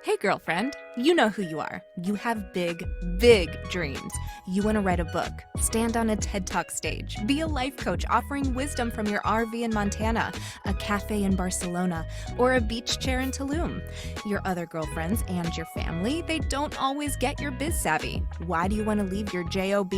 Hey, girlfriend, you know who you are. You have big, big dreams. You want to write a book, stand on a TED Talk stage, be a life coach offering wisdom from your RV in Montana, a cafe in Barcelona, or a beach chair in Tulum. Your other girlfriends and your family, they don't always get your biz savvy. Why do you want to leave your JOB?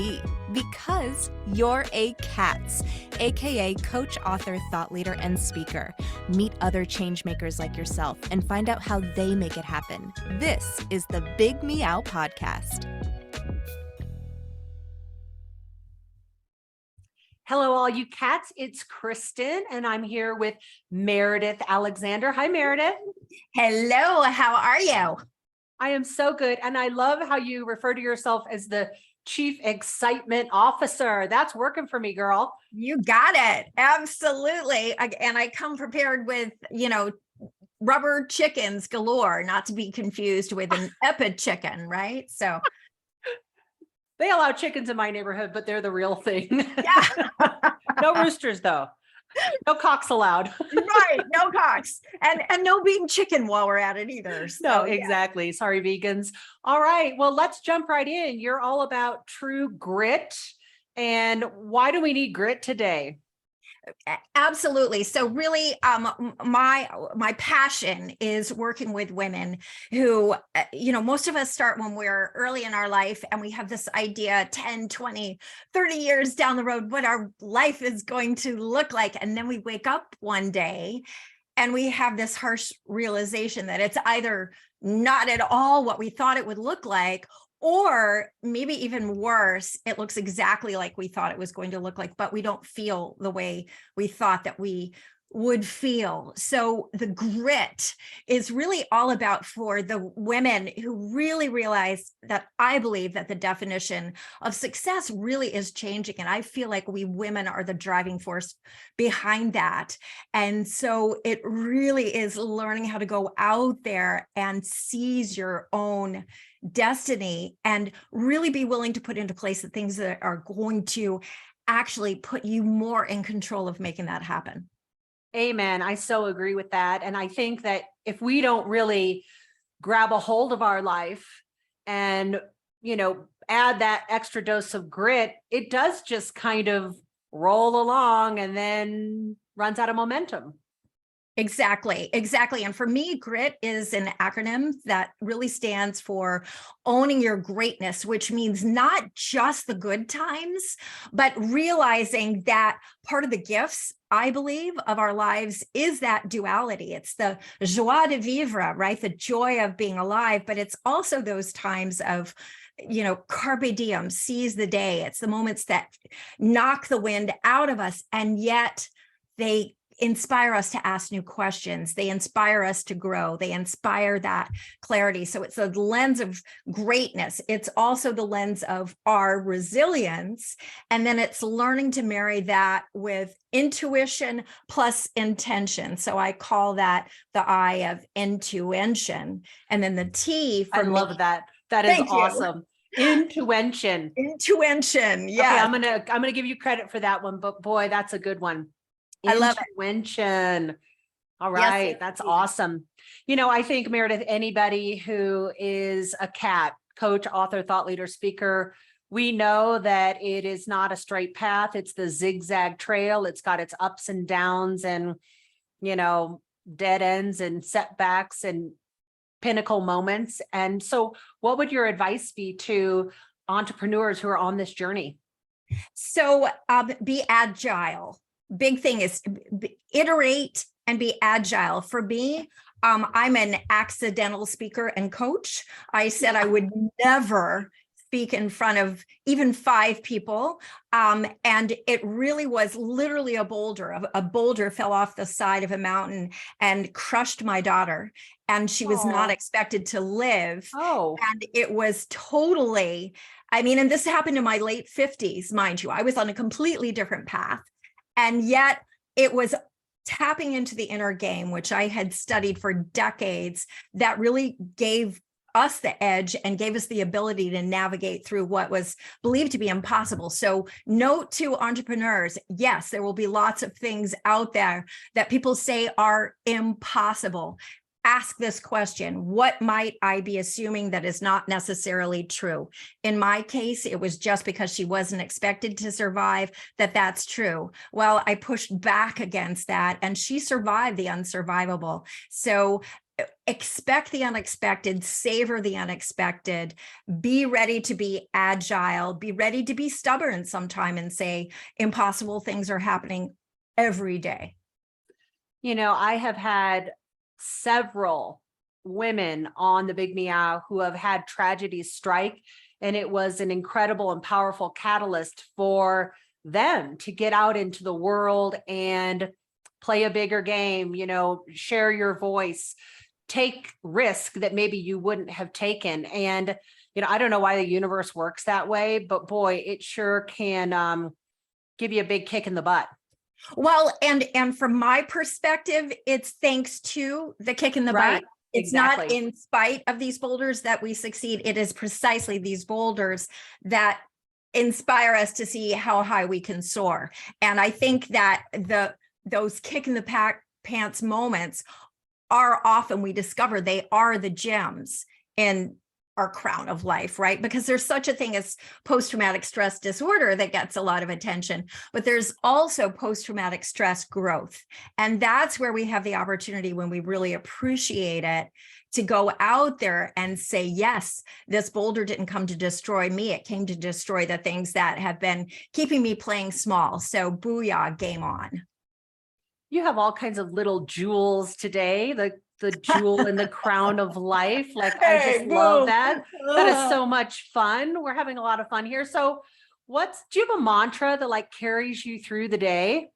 Because you're a C.A.T.S, aka coach, author, thought leader, and speaker. Meet other change makers like yourself and find out how they make it happen. This is the Big Meow podcast. Hello, all you cats. It's Kristen, and I'm here with Meridith Alexander. Hi, Meridith. Hello, how are you? I am so good, and I love how you refer to yourself as the Chief Excitement Officer. That's working for me, girl. You got it. Absolutely. And I come prepared with, rubber chickens galore, not to be confused with an epi chicken, right? So they allow chickens in my neighborhood, but they're the real thing. yeah. No roosters, though. No cocks allowed. Right. No cocks and no being chicken while we're at it either. So, no, exactly. Yeah. Sorry, vegans. All right. Well, let's jump right in. You're all about true grit. And why do we need grit today? Absolutely. So really, my passion is working with women who, most of us start when we're early in our life and we have this idea 10, 20, 30 years down the road, what our life is going to look like. And then we wake up one day and we have this harsh realization that it's either not at all what we thought it would look like, or maybe even worse, it looks exactly like we thought it was going to look like, but we don't feel the way we thought that we would feel. So the grit is really all about for the women who really realize that I believe that the definition of success really is changing. And I feel like we women are the driving force behind that. And so it really is learning how to go out there and seize your own destiny and really be willing to put into place the things that are going to actually put you more in control of making that happen. Amen. I so agree with that. And I think that if we don't really grab a hold of our life and, add that extra dose of grit, it does just kind of roll along and then runs out of momentum. Exactly. And for me, grit is an acronym that really stands for owning your greatness, which means not just the good times, but realizing that part of the gifts, I believe, of our lives is that duality. It's the joie de vivre, right? The joy of being alive, but it's also those times of carpe diem, seize the day. It's the moments that knock the wind out of us, and yet they inspire us to ask new questions. They inspire us to grow. They inspire that clarity. So it's a lens of greatness. It's also the lens of our resilience. And then it's learning to marry that with intuition plus intention. So I call that the I of intuition. And then the T for I love that. That is awesome. Intuition. Yeah. Okay, I'm gonna give you credit for that one, but boy, that's a good one. I love it. Intuition. All right. Yes, that's awesome. I think, Meridith, anybody who is a CAT, coach, author, thought leader, speaker, we know that it is not a straight path. It's the zigzag trail. It's got its ups and downs and, dead ends and setbacks and pinnacle moments. And so what would your advice be to entrepreneurs who are on this journey? So be agile. Big thing is iterate and be agile. For me, I'm an accidental speaker and coach. I said I would never speak in front of even 5 people. And it really was literally a boulder. A boulder fell off the side of a mountain and crushed my daughter. And she was not expected to live. And it was totally, and this happened in my late 50s, mind you. I was on a completely different path. And yet it was tapping into the inner game, which I had studied for decades, that really gave us the edge and gave us the ability to navigate through what was believed to be impossible. So note to entrepreneurs, yes, there will be lots of things out there that people say are impossible. ask this question: what might I be assuming that is not necessarily true? In my case, it was just because she wasn't expected to survive that's true. Well, I pushed back against that and she survived the unsurvivable. So expect the unexpected, savor the unexpected, be ready to be agile, be ready to be stubborn sometime and say impossible things are happening every day. You know, I have had several women on the Big Meow who have had tragedies strike, and it was an incredible and powerful catalyst for them to get out into the world and play a bigger game, you know, share your voice, take risk that maybe you wouldn't have taken. And, you know, I don't know why the universe works that way, but boy, it sure can give you a big kick in the butt. Well, and from my perspective, it's thanks to the kick in the butt. It's Exactly. not in spite of these boulders that we succeed. It is precisely these boulders that inspire us to see how high we can soar. And I think that those kick in the pants moments are often, we discover they are the gems in our crown of life, right? Because there's such a thing as post-traumatic stress disorder that gets a lot of attention, but there's also post-traumatic stress growth. And that's where we have the opportunity, when we really appreciate it, to go out there and say, yes, this boulder didn't come to destroy me. It came to destroy the things that have been keeping me playing small. So booyah, game on. You have all kinds of little jewels today, the jewel in the crown of life. Like, I just love that. That is so much fun. We're having a lot of fun here. So do you have a mantra that like carries you through the day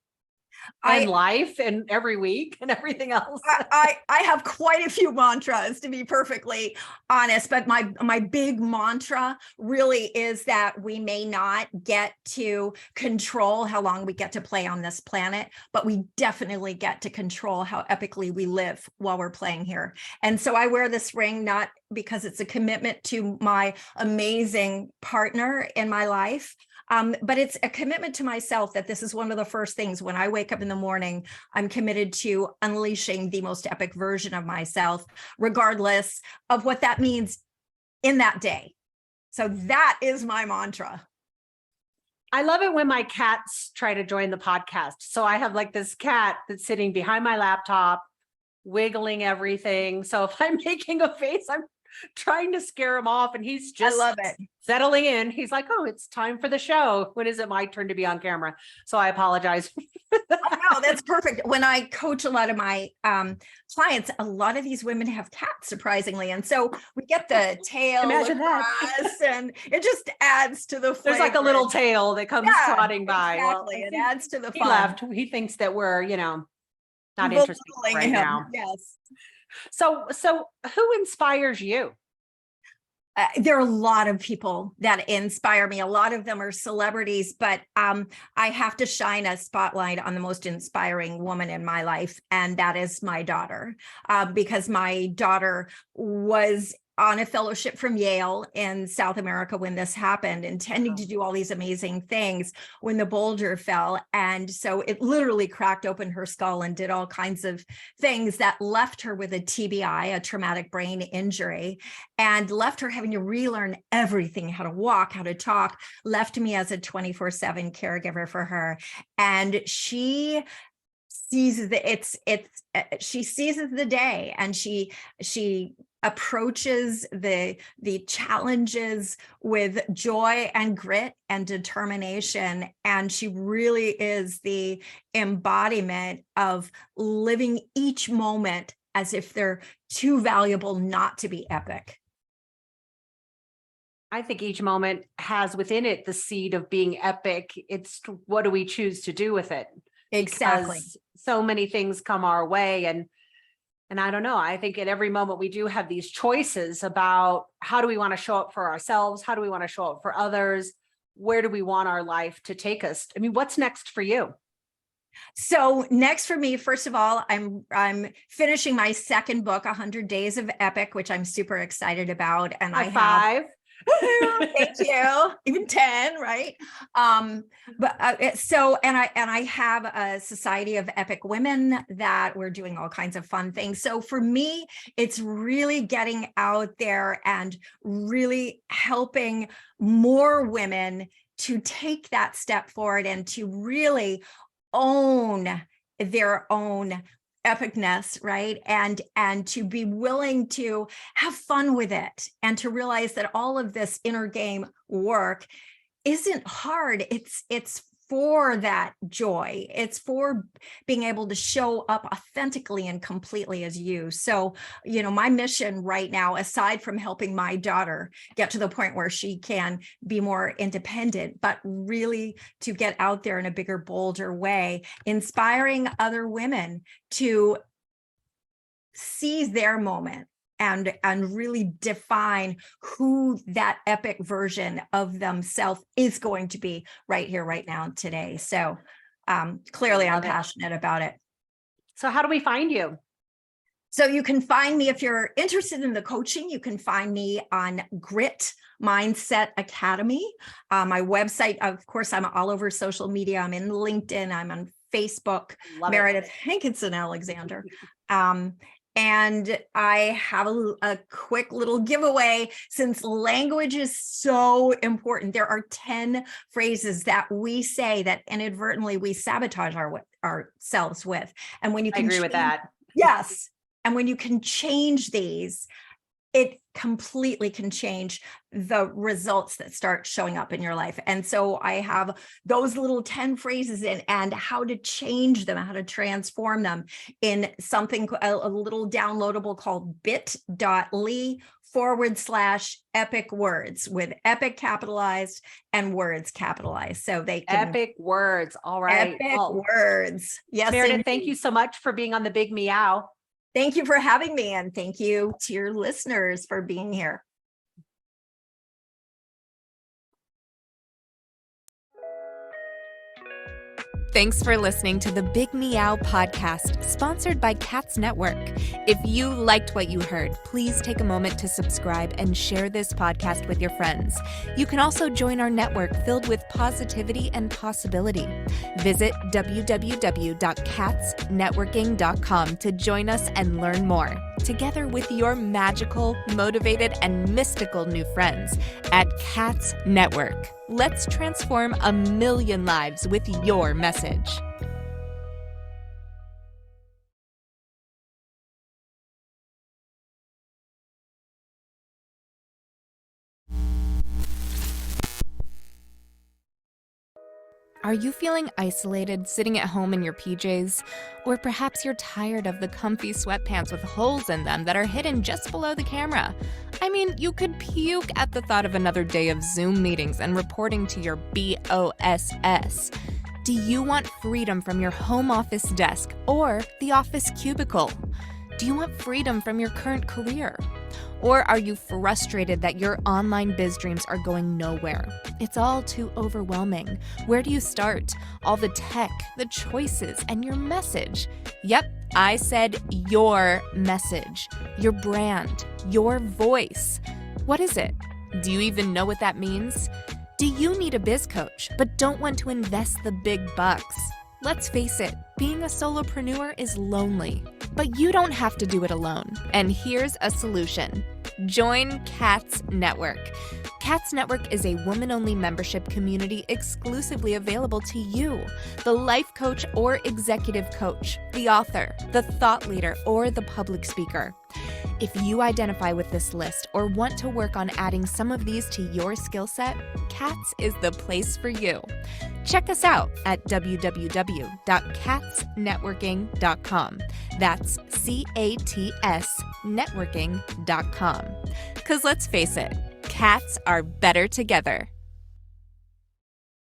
and life and every week and everything else? I have quite a few mantras, to be perfectly honest, but my big mantra really is that we may not get to control how long we get to play on this planet, but we definitely get to control how epically we live while we're playing here. And so I wear this ring not because it's a commitment to my amazing partner in my life, but it's a commitment to myself that this is one of the first things when I wake up in the morning. I'm committed to unleashing the most epic version of myself, regardless of what that means in that day. So that is my mantra. I love it when my cats try to join the podcast. So I have like this cat that's sitting behind my laptop, wiggling everything. So if I'm making a face, I'm trying to scare him off, and he's just I love it. Settling in. He's like, oh, it's time for the show. When is it my turn to be on camera? So I apologize. Oh, no, that's perfect. When I coach a lot of my clients, a lot of these women have cats, surprisingly. And so we get the tail Imagine that. and it just adds to the flavor. There's like a little tail that comes trotting by. Exactly. Well, it adds to the fun. He left. He thinks that we're, not interested right now. Yes. So who inspires you? There are a lot of people that inspire me. A lot of them are celebrities, but I have to shine a spotlight on the most inspiring woman in my life, and that is my daughter, because my daughter was on a fellowship from Yale in South America when this happened, intending to do all these amazing things when the boulder fell. And so it literally cracked open her skull and did all kinds of things that left her with a TBI, a traumatic brain injury, and left her having to relearn everything, how to walk, how to talk, left me as a 24/7 caregiver for her. And she seizes she seizes the day, and she approaches the challenges with joy and grit and determination. And she really is the embodiment of living each moment as if they're too valuable not to be epic. I think each moment has within it the seed of being epic. It's what do we choose to do with it? Exactly. Because so many things come our way, and I don't know, I think at every moment we do have these choices about how do we want to show up for ourselves? How do we want to show up for others? Where do we want our life to take us? I mean, what's next for you? So next for me, first of all, I'm finishing my second book, 100 Days of Epic, which I'm super excited about. And High five. Thank you. Even 10, right? I have a Society of Epic Women that we're doing all kinds of fun things. So for me, it's really getting out there and really helping more women to take that step forward and to really own their own epicness, right? And to be willing to have fun with it and to realize that all of this inner game work isn't hard. It's for that joy. It's for being able to show up authentically and completely as you. So, my mission right now, aside from helping my daughter get to the point where she can be more independent, but really to get out there in a bigger, bolder way, inspiring other women to seize their moment and really define who that epic version of themselves is going to be right here, right now, today. So clearly I'm passionate about it. So how do we find you? So you can find me, if you're interested in the coaching, you can find me on Grit Mindset Academy. My website, of course, I'm all over social media. I'm in LinkedIn. I'm on Facebook, Meridith Alexander. And I have a quick little giveaway, since language is so important. There are 10 phrases that we say that inadvertently we sabotage ourselves with. And when you can I agree with that. Yes. And when you can change these, it completely can change the results that start showing up in your life. And so I have those little 10 phrases and how to change them, how to transform them in something, a little downloadable called bit.ly/epic words, with epic capitalized and words capitalized. So they can epic words. All right. Epic words. Yes. Meridith, thank you so much for being on the Big Meow. Thank you for having me, and thank you to your listeners for being here. Thanks for listening to the Big Meow podcast, sponsored by C.A.T.S Network. If you liked what you heard, please take a moment to subscribe and share this podcast with your friends. You can also join our network filled with positivity and possibility. Visit www.catsnetworking.com to join us and learn more, together with your magical, motivated, and mystical new friends at C.A.T.S Network. Let's transform 1 million lives with your message. Are you feeling isolated, sitting at home in your PJs? Or perhaps you're tired of the comfy sweatpants with holes in them that are hidden just below the camera? I mean, you could puke at the thought of another day of Zoom meetings and reporting to your BOSS. Do you want freedom from your home office desk or the office cubicle? Do you want freedom from your current career? Or are you frustrated that your online biz dreams are going nowhere? It's all too overwhelming. Where do you start? All the tech, the choices, and your message. Yep, I said your message, your brand, your voice. What is it? Do you even know what that means? Do you need a biz coach but don't want to invest the big bucks? Let's face it, being a solopreneur is lonely, but you don't have to do it alone. And here's a solution. Join C.A.T.S Network. C.A.T.S Network is a woman-only membership community exclusively available to you, the life coach or executive coach, the author, the thought leader, or the public speaker. If you identify with this list or want to work on adding some of these to your skill set, C.A.T.S is the place for you. Check us out at www.catsnetworking.com. That's C.A.T.S networking.com. Because let's face it, cats are better together.